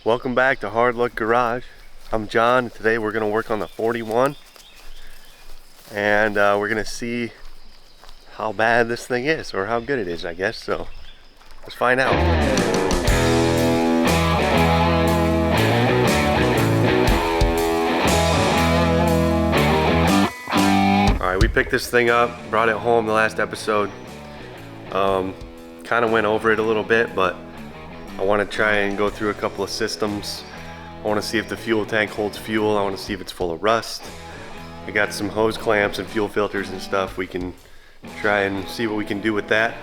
Welcome back to Hard Luck Garage. I'm John, and today we're going to work on the 41 and we're going to see how bad this thing is, or how good it is, I guess. So let's find out. Alright, we picked this thing up, brought it home the last episode. Kind of went over it a little bit, but I want to try and go through a couple of systems. I want to see if the fuel tank holds fuel. I want to see if it's full of rust. I got some hose clamps and fuel filters and stuff. We can try and see what we can do with that.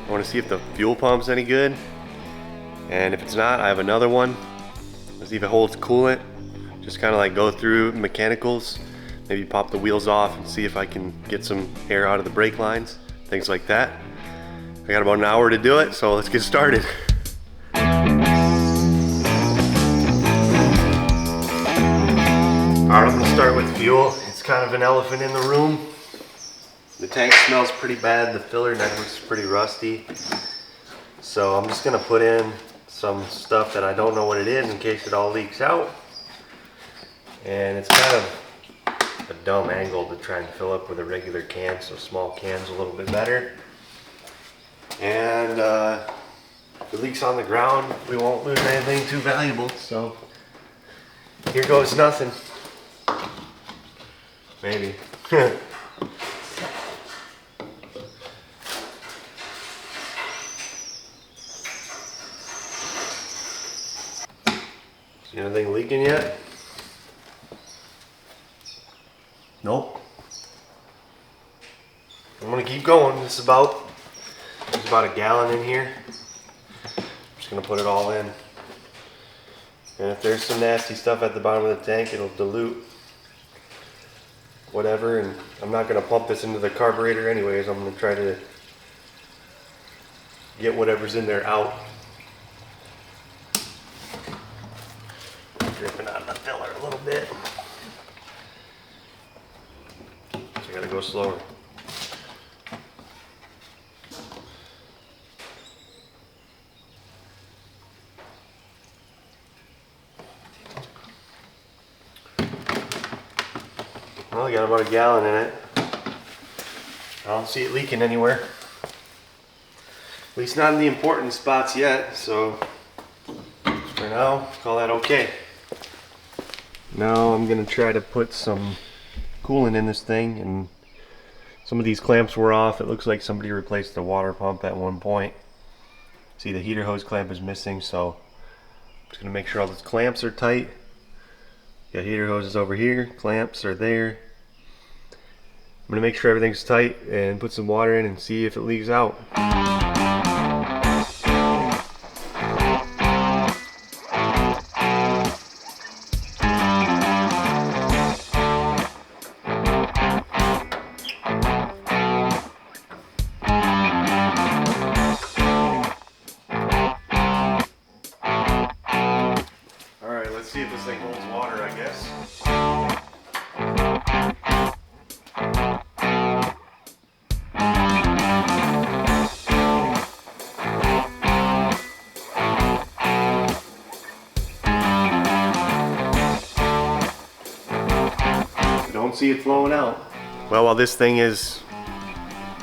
I want to see if the fuel pump's any good. And if it's not, I have another one. Let's see if it holds coolant. Just kind of like go through mechanicals. Maybe pop the wheels off and see if I can get some air out of the brake lines. Things like that. I got about an hour to do it, so let's get started. Alright, I'm going to start with fuel. It's kind of an elephant in the room. The tank smells pretty bad. The filler neck looks pretty rusty. So I'm just going to put in some stuff that I don't know what it is in case it all leaks out. And it's kind of a dumb angle to try and fill up with a regular can, so small can's a little bit better. And if it leaks on the ground, we won't lose anything too valuable. So here goes nothing. Maybe. See anything leaking yet? Nope. I'm gonna keep going. There's about a gallon in here. I'm just gonna put it all in. And if there's some nasty stuff at the bottom of the tank, it'll dilute whatever. And I'm not gonna pump this into the carburetor anyways. I'm gonna try to get whatever's in there out. Dripping out of the filler a little bit. So I gotta go slower. Well, I got about a gallon in it. I don't see it leaking anywhere. At least not in the important spots yet, so for now, call that okay. Now I'm gonna try to put some coolant in this thing, and some of these clamps were off. It looks like somebody replaced the water pump at one point. See, the heater hose clamp is missing, so I'm just gonna make sure all those clamps are tight. Got heater hoses over here, clamps are there. I'm gonna make sure everything's tight and put some water in and see if it leaks out. Alright, let's see if this thing holds water, I guess. Don't see it flowing out. Well, while this thing is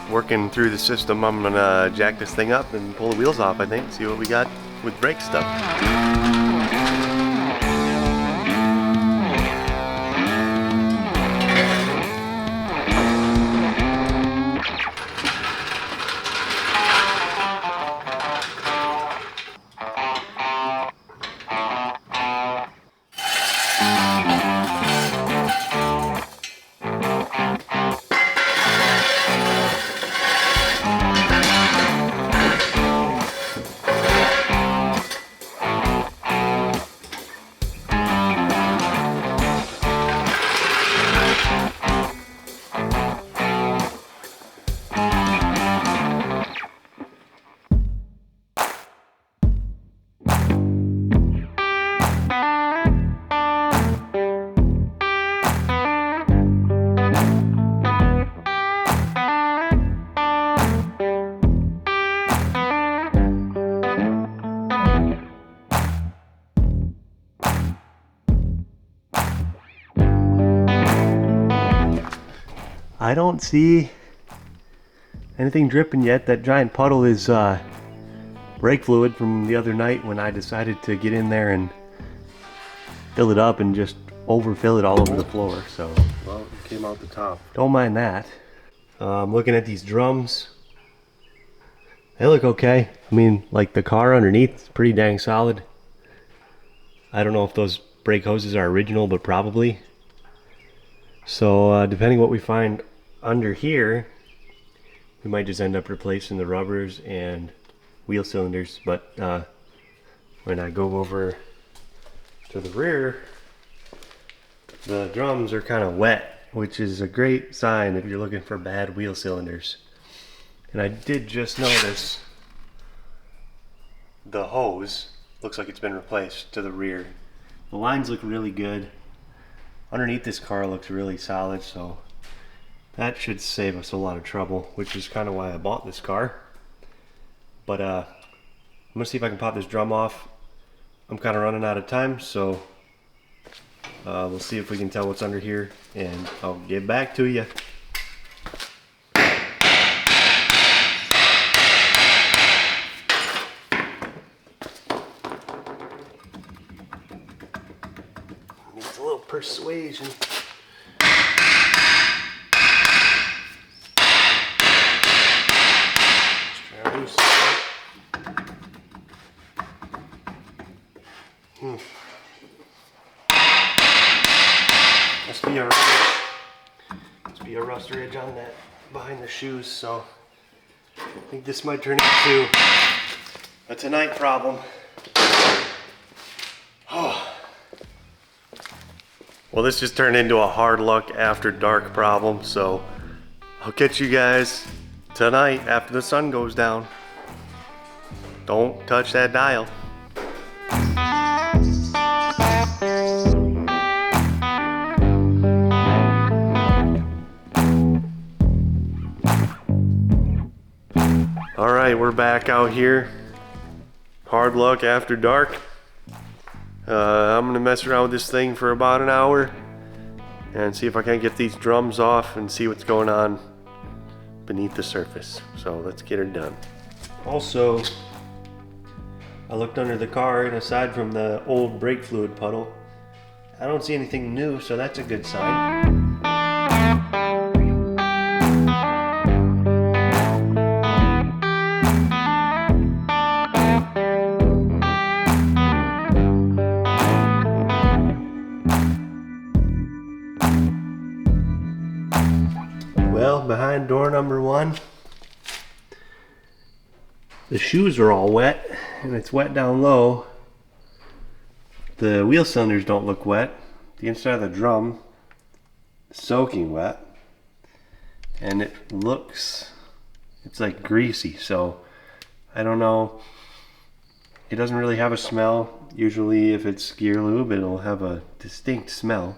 working through the system, I'm gonna jack this thing up and pull the wheels off, I think, see what we got with brake stuff. I don't see anything dripping yet. That giant puddle is brake fluid from the other night when I decided to get in there and fill it up and just overfill it all over the floor. So, well, it came out the top. Don't mind that. I'm looking at these drums. They look okay. I mean, like the car underneath is pretty dang solid. I don't know if those brake hoses are original, but probably. So depending what we find under here, we might just end up replacing the rubbers and wheel cylinders. But when I go over to the rear, the drums are kind of wet, which is a great sign if you're looking for bad wheel cylinders. And I did just notice the hose looks like it's been replaced to the rear. The lines look really good. Underneath this car looks really solid, so that should save us a lot of trouble, which is kind of why I bought this car. But I'm gonna see if I can pop this drum off. I'm kind of running out of time, so we'll see if we can tell what's under here, and I'll get back to you. Needs a little persuasion. Must be a rust ridge on that behind the shoes, so I think this might turn into a tonight problem. Oh. Well, this just turned into a hard luck after dark problem, so I'll catch you guys tonight after the sun goes down. Don't touch that dial. All right, we're back out here. Hard luck after dark. I'm gonna mess around with this thing for about an hour and see if I can't get these drums off and see what's going on beneath the surface. So let's get her done. Also, I looked under the car, and aside from the old brake fluid puddle, I don't see anything new, so that's a good sign. Well, behind door number 1, the shoes are all wet, and it's wet down low. The wheel cylinders don't look wet. The inside of the drum is soaking wet, and it's like greasy, so I don't know. It doesn't really have a smell. Usually if it's gear lube, it'll have a distinct smell.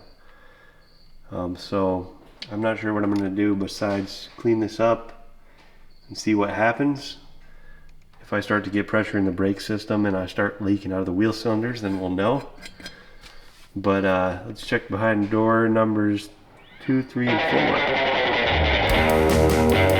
So I'm not sure what I'm going to do besides clean this up and see what happens. If I start to get pressure in the brake system and I start leaking out of the wheel cylinders, then we'll know. But let's check behind door numbers 2, 3, and 4.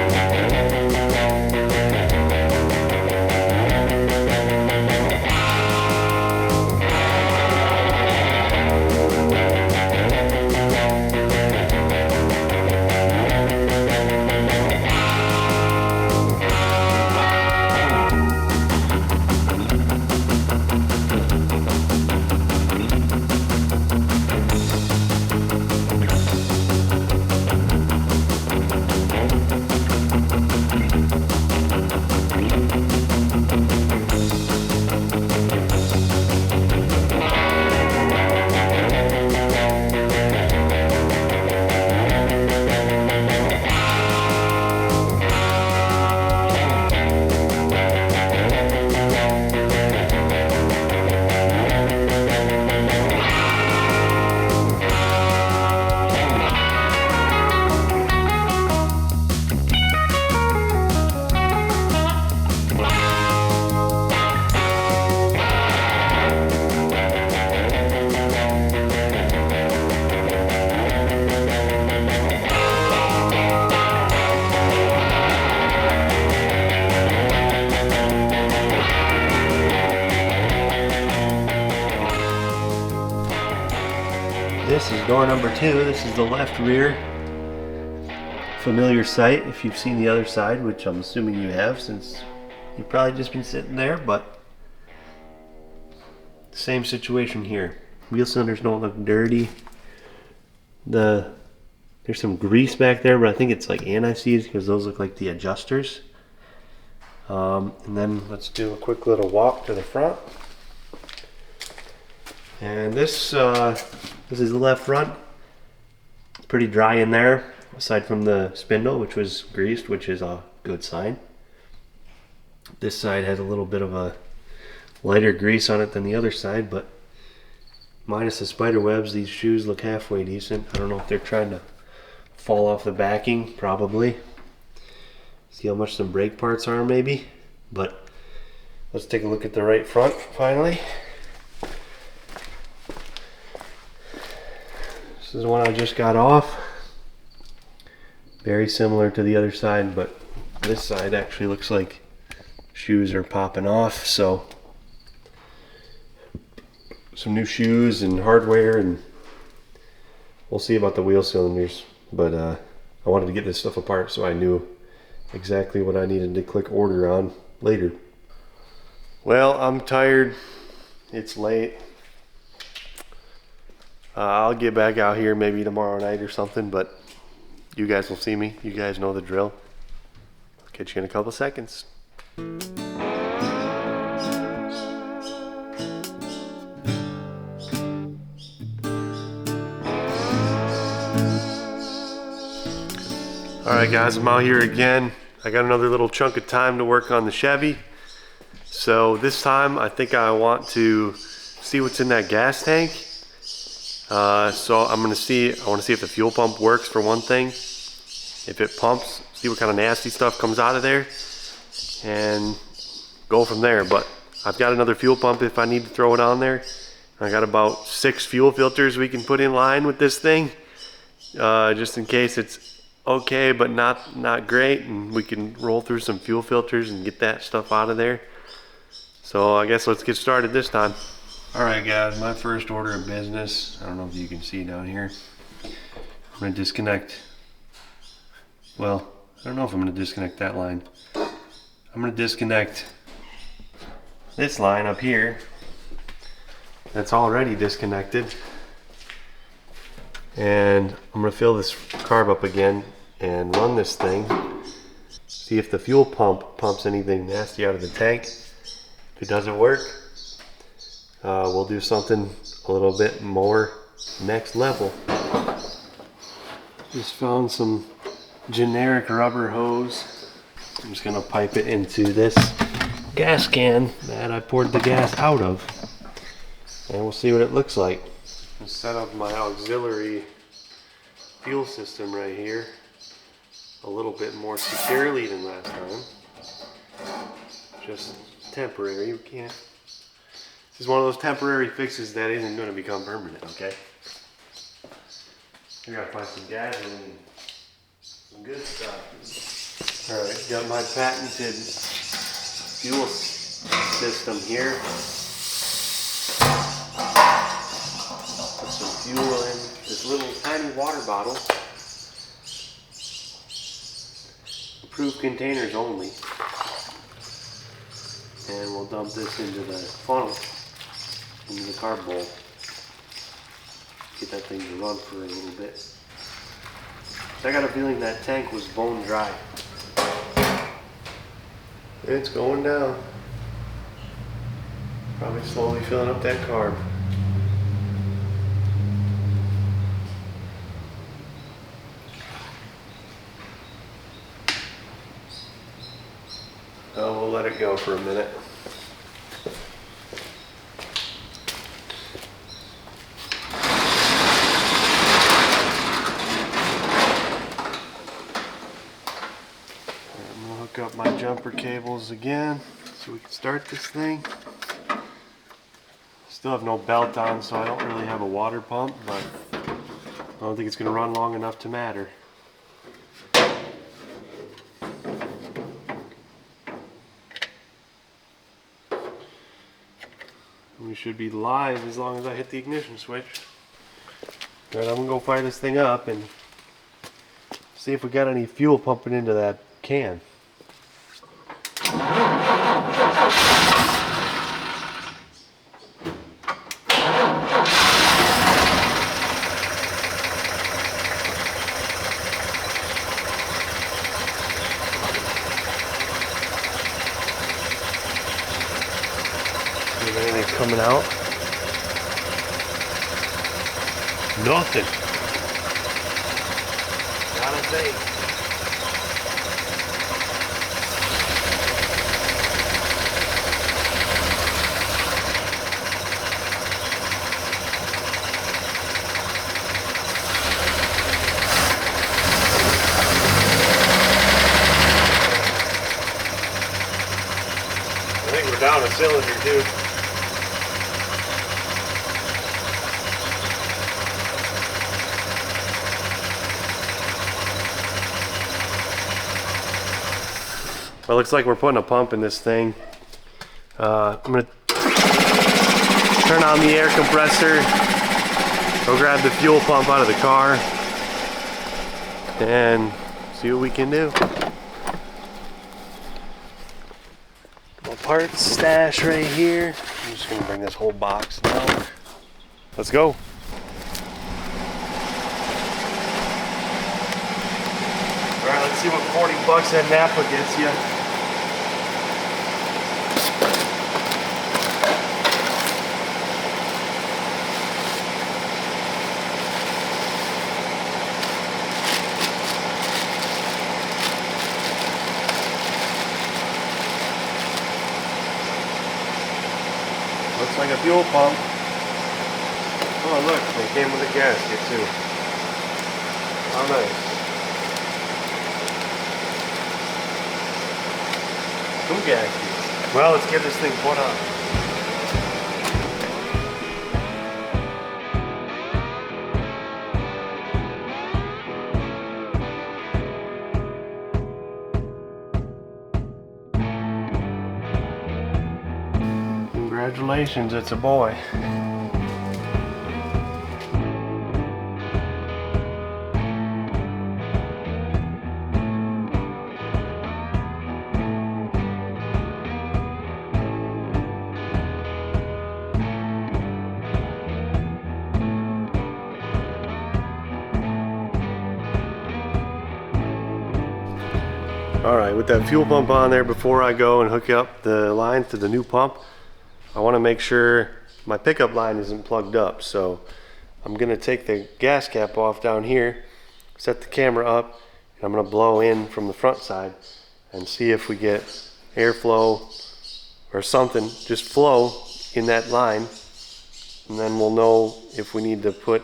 This is door number 2. This is the left rear. Familiar sight if you've seen the other side, which I'm assuming you have since you've probably just been sitting there, but same situation here. Wheel cylinders don't look dirty. There's some grease back there, but I think it's like anti-seize because those look like the adjusters. And then let's do a quick little walk to the front. And this is the left front. It's pretty dry in there, aside from the spindle, which was greased, which is a good sign. This side has a little bit of a lighter grease on it than the other side, but minus the spider webs, these shoes look halfway decent. I don't know if they're trying to fall off the backing, probably. See how much some brake parts are, maybe. But let's take a look at the right front finally. This is the one I just got off. Very similar to the other side, but this side actually looks like shoes are popping off. So some new shoes and hardware, and we'll see about the wheel cylinders. But I wanted to get this stuff apart so I knew exactly what I needed to click order on later. Well, I'm tired. It's late. I'll get back out here maybe tomorrow night or something, but you guys will see me. You guys know the drill. I'll catch you in a couple seconds. Alright guys, I'm out here again. I got another little chunk of time to work on the Chevy. So this time I think I want to see what's in that gas tank. So I want to see if the fuel pump works for one thing. If it pumps, see what kind of nasty stuff comes out of there, and go from there. But I've got another fuel pump if I need to throw it on there. I got about 6 fuel filters we can put in line with this thing, just in case it's okay but not great, and we can roll through some fuel filters and get that stuff out of there. So I guess let's get started this time. Alright guys, my first order of business, I don't know if you can see down here. I'm going to disconnect, well, I don't know if I'm going to disconnect that line. I'm going to disconnect this line up here that's already disconnected, and I'm going to fill this carb up again and run this thing, see if the fuel pump pumps anything nasty out of the tank. If it doesn't work, we'll do something a little bit more next level. Just found some generic rubber hose. I'm just gonna pipe it into this gas can that I poured the gas out of, and we'll see what it looks like. I'll set up my auxiliary fuel system right here a little bit more securely than last time. Just temporary. We can't. This is one of those temporary fixes that isn't going to become permanent. Okay. We gotta find some gasoline, some good stuff. All right, got my patented fuel system here. Put some fuel in this little tiny water bottle. Approved containers only. And we'll dump this into the funnel, into the carb bowl. Get that thing to run for a little bit. So I got a feeling that tank was bone dry. It's going down. Probably slowly filling up that carb. Oh, we'll let it go for a minute. I'm gonna hook up my jumper cables again so we can start this thing. Still have no belt on, so I don't really have a water pump, but I don't think it's gonna run long enough to matter. We should be live as long as I hit the ignition switch. Alright, I'm gonna go fire this thing up and see if we got any fuel pumping into that can. See if anything's coming out. Nothing. Not a thing. I think we're down a cylinder too. Well, it looks like we're putting a pump in this thing. I'm gonna turn on the air compressor, go grab the fuel pump out of the car, and see what we can do. Little parts stash right here. I'm just gonna bring this whole box down. Let's go. Alright, let's see what 40 bucks at Napa gets you. Looks like a fuel pump. Oh look, they came with a gasket too. How nice. Two gaskets. Well, let's get this thing put on. Congratulations, it's a boy. Alright, with that fuel pump on there, before I go and hook up the lines to the new pump, I want to make sure my pickup line isn't plugged up. So I'm going to take the gas cap off down here, set the camera up, and I'm going to blow in from the front side and see if we get airflow or something, just flow in that line, and then we'll know if we need to put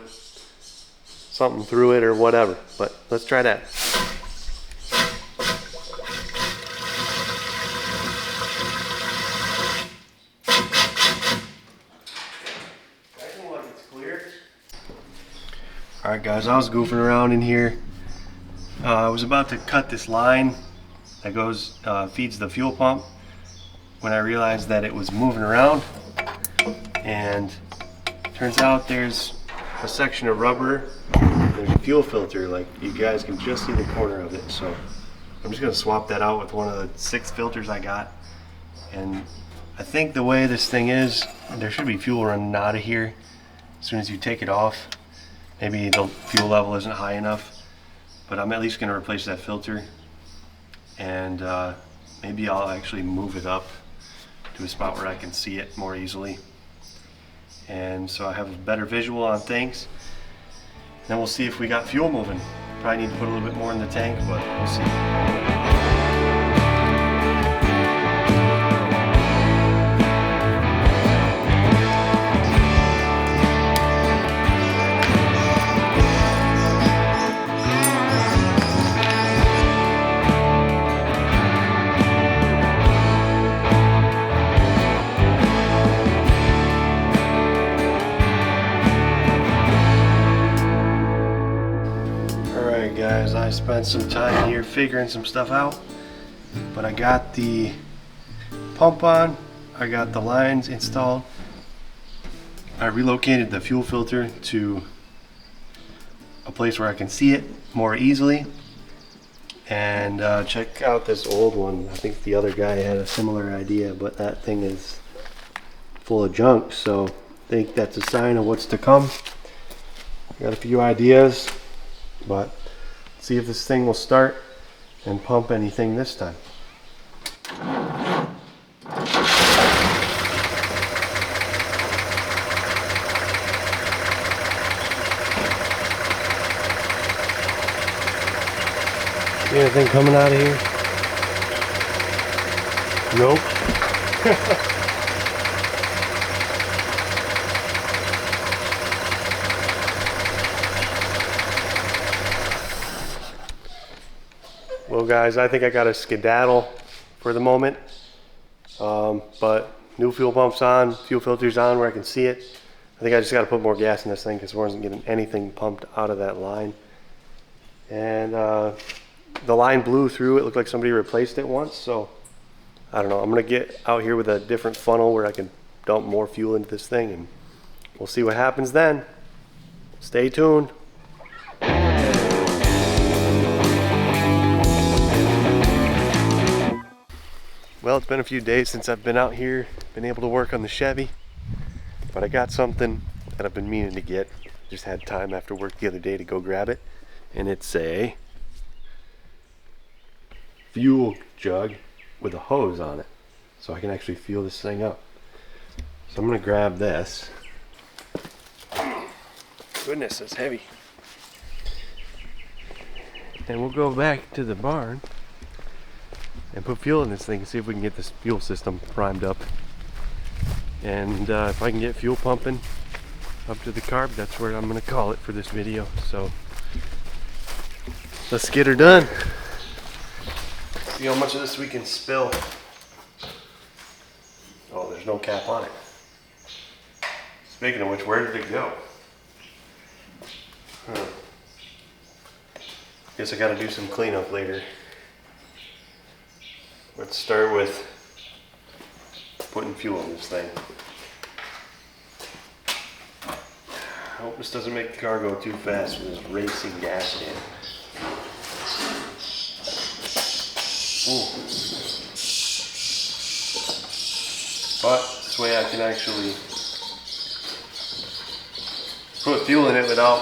something through it or whatever. But let's try that. Alright guys, I was goofing around in here. I was about to cut this line that goes, feeds the fuel pump, when I realized that it was moving around, and turns out there's a section of rubber, there's a fuel filter, like you guys can just see the corner of it. So I'm just going to swap that out with one of the 6 filters I got. And I think the way this thing is, there should be fuel running out of here as soon as you take it off. Maybe the fuel level isn't high enough, but I'm at least going to replace that filter, and maybe I'll actually move it up to a spot where I can see it more easily, and so I have a better visual on things. Then we'll see if we got fuel moving. Probably need to put a little bit more in the tank, but we'll see. Guys, I spent some time here figuring some stuff out, but I got the pump on, I got the lines installed, I relocated the fuel filter to a place where I can see it more easily. And check out this old one. I think the other guy had a similar idea, but that thing is full of junk, so I think that's a sign of what's to come. Got a few ideas, but see if this thing will start and pump anything this time. See anything coming out of here? Nope. Well guys, I think I got to skedaddle for the moment, but new fuel pump's on, fuel filter's on where I can see it. I think I just got to put more gas in this thing because I wasn't getting anything pumped out of that line. And the line blew through. It looked like somebody replaced it once, so I don't know. I'm gonna get out here with a different funnel where I can dump more fuel into this thing, and we'll see what happens then. Stay tuned. Well, it's been a few days since I've been out here, been able to work on the Chevy, but I got something that I've been meaning to get. Just had time after work the other day to go grab it, and it's a fuel jug with a hose on it, so I can actually fuel this thing up. So I'm gonna grab this. Goodness, it's heavy. And we'll go back to the barn and put fuel in this thing and see if we can get this fuel system primed up. And if I can get fuel pumping up to the carb, that's where I'm gonna call it for this video. So let's get her done. See how much of this we can spill. Oh, there's no cap on it. Speaking of which, where did it go? Huh. Guess I gotta do some cleanup later. Let's start with putting fuel in this thing. I hope this doesn't make the car go too fast with this racing gas can. Ooh. But this way I can actually put fuel in it without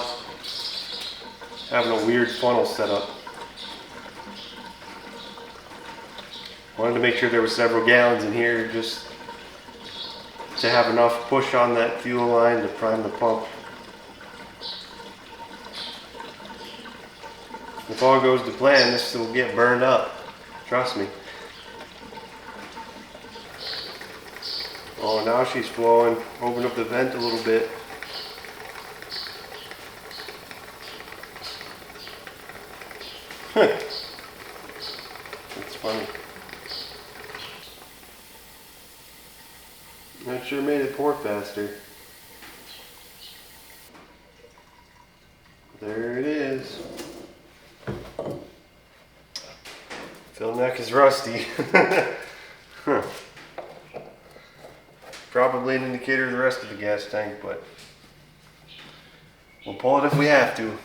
having a weird funnel set up. Wanted to make sure there were several gallons in here just to have enough push on that fuel line to prime the pump. If all goes to plan, this will get burned up. Trust me. Oh, now she's flowing. Open up the vent a little bit. That's funny. That sure made it pour faster. There it is. Fill neck is rusty. Huh. Probably an indicator of the rest of the gas tank, but we'll pull it if we have to.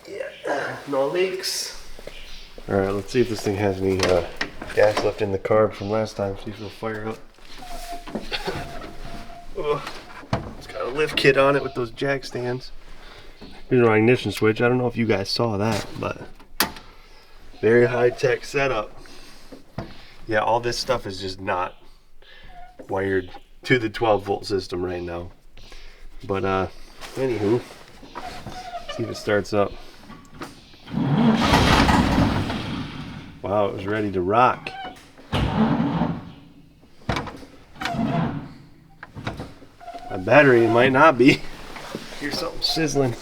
Yeah, no leaks. Alright, let's see if this thing has any gas left in the carb from last time. See if it'll fire up. Oh, it's got a lift kit on it with those jack stands. Here's our ignition switch. I don't know if you guys saw that, but very high-tech setup. Yeah, all this stuff is just not wired to the 12-volt system right now. But anywho, see if it starts up. Wow, it was ready to rock. My battery might not be. Here's something sizzling.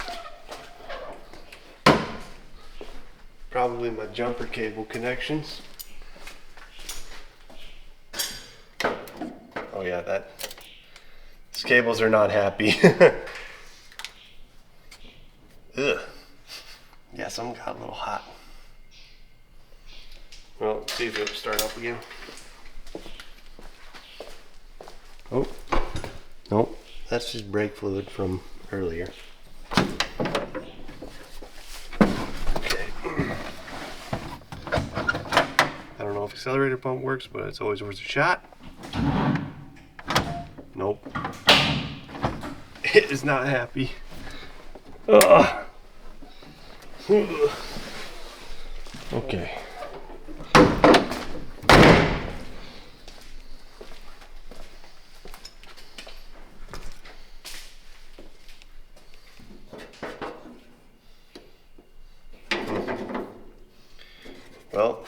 Probably my jumper cable connections. Oh yeah, these cables are not happy. Ugh. Yeah, some got a little hot. Well, let's see if it'll start up again. Oh, nope, that's just brake fluid from earlier. Okay. I don't know if accelerator pump works, but it's always worth a shot. Nope. It is not happy. Ugh. Okay. Well,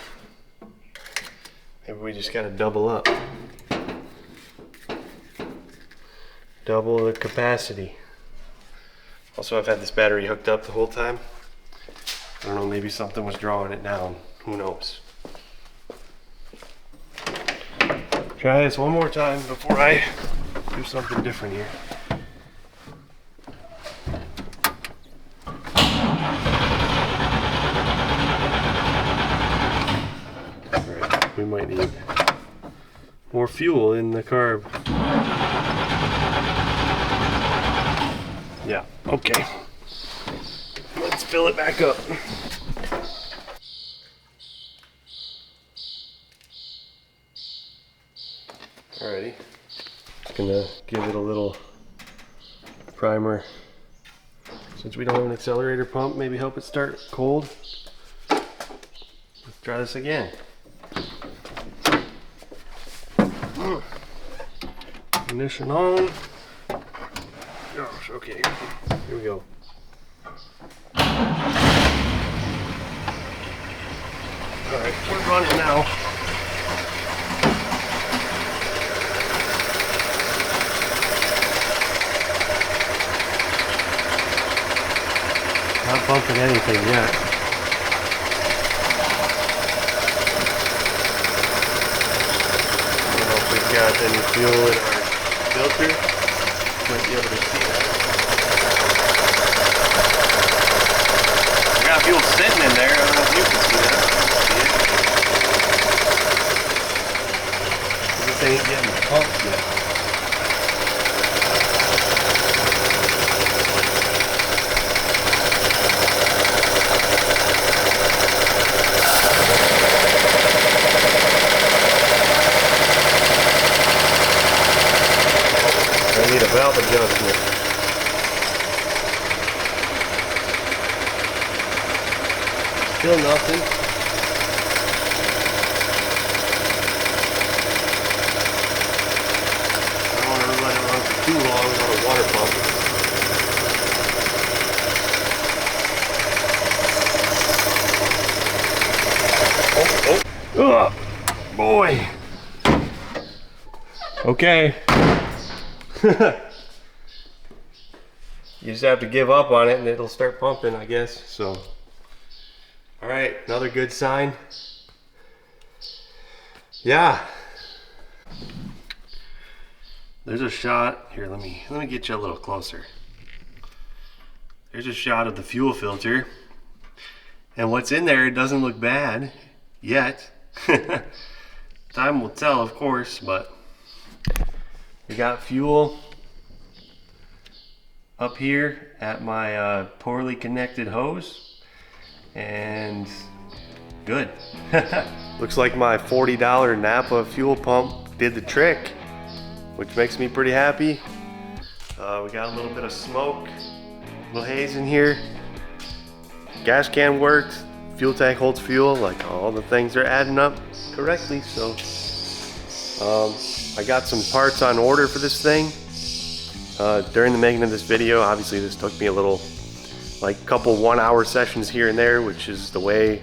maybe we just gotta double up. Double the capacity. Also, I've had this battery hooked up the whole time. I don't know, maybe something was drawing it down. Who knows? Try this one more time before I do something different here. Alright, we might need more fuel in the carb. Yeah, okay. Let's fill it back up. Alrighty. Just gonna give it a little primer. Since we don't have an accelerator pump, maybe help it start cold. Let's try this again. Ignition on. Gosh, okay. Here we go. Alright, we're running now. Not bumping anything yet. I don't know if we've got any fuel in our filter. Might be able to see that. I got fuel sitting in there. I don't know if you can see that. See it? This ain't getting pumped yet. I need a valve adjustment. Still nothing. I don't want to let it run for too long without a water pump. Oh, boy. Okay. You just have to give up on it and it'll start pumping, I guess. So, all right, another good sign. Yeah. There's a shot here. Let me get you a little closer. There's a shot of the fuel filter, and what's in there doesn't look bad yet. Time will tell, of course, but we got fuel up here at my poorly connected hose, and good. Looks like my $40 Napa fuel pump did the trick, which makes me pretty happy. We got a little bit of smoke, a little haze in here. Gas can worked, fuel tank holds fuel, like all the things are adding up correctly. So I got some parts on order for this thing. During the making of this video, obviously this took me a little, like a couple 1 hour sessions here and there, which is the way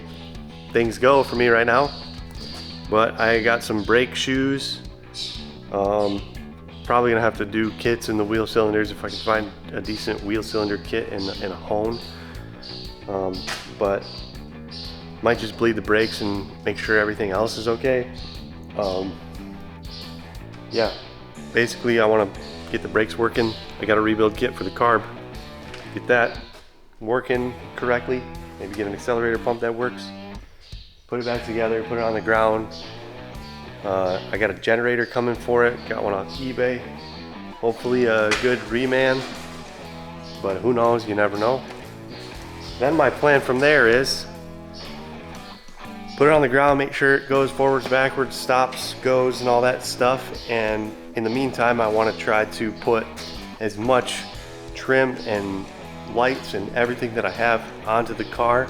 things go for me right now. But I got some brake shoes. Probably gonna have to do kits in the wheel cylinders if I can find a decent wheel cylinder kit and a hone. But might just bleed the brakes and make sure everything else is okay. Yeah, basically I want to get the brakes working. I got a rebuild kit for the carb. Get that working correctly. Maybe get an accelerator pump that works. Put it back together, put it on the ground. I got a generator coming for it. Got one off eBay. Hopefully a good reman, but who knows, you never know. Then my plan from there is put it on the ground, make sure it goes forwards, backwards, stops, goes, and all that stuff. And in the meantime, I want to try to put as much trim and lights and everything that I have onto the car.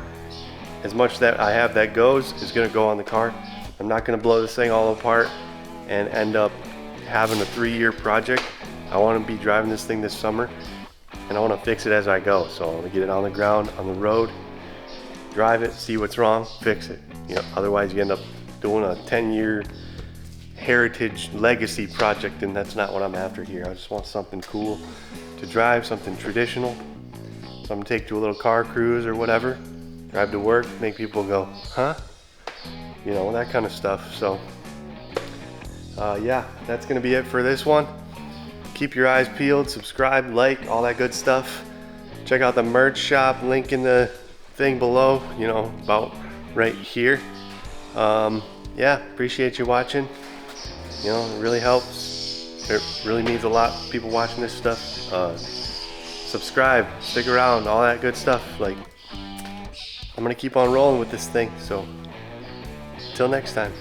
As much that I have that goes is going to go on the car. I'm not going to blow this thing all apart and end up having a 3-year project. I want to be driving this thing this summer, and I want to fix it as I go. So I want to get it on the ground, on the road, drive it, see what's wrong, fix it. You know, otherwise you end up doing a 10-year heritage legacy project, and that's not what I'm after here. I just want something cool to drive, something traditional, something to take to a little car cruise or whatever, drive to work, make people go, huh? You know, that kind of stuff. So yeah, that's gonna be it for this one. Keep your eyes peeled, subscribe, like, all that good stuff. Check out the merch shop, link in the thing below, you know, about right here. Yeah, appreciate you watching. You know, it really helps. It really means a lot, people watching this stuff. Subscribe, stick around, all that good stuff. Like, I'm gonna keep on rolling with this thing. So, till next time.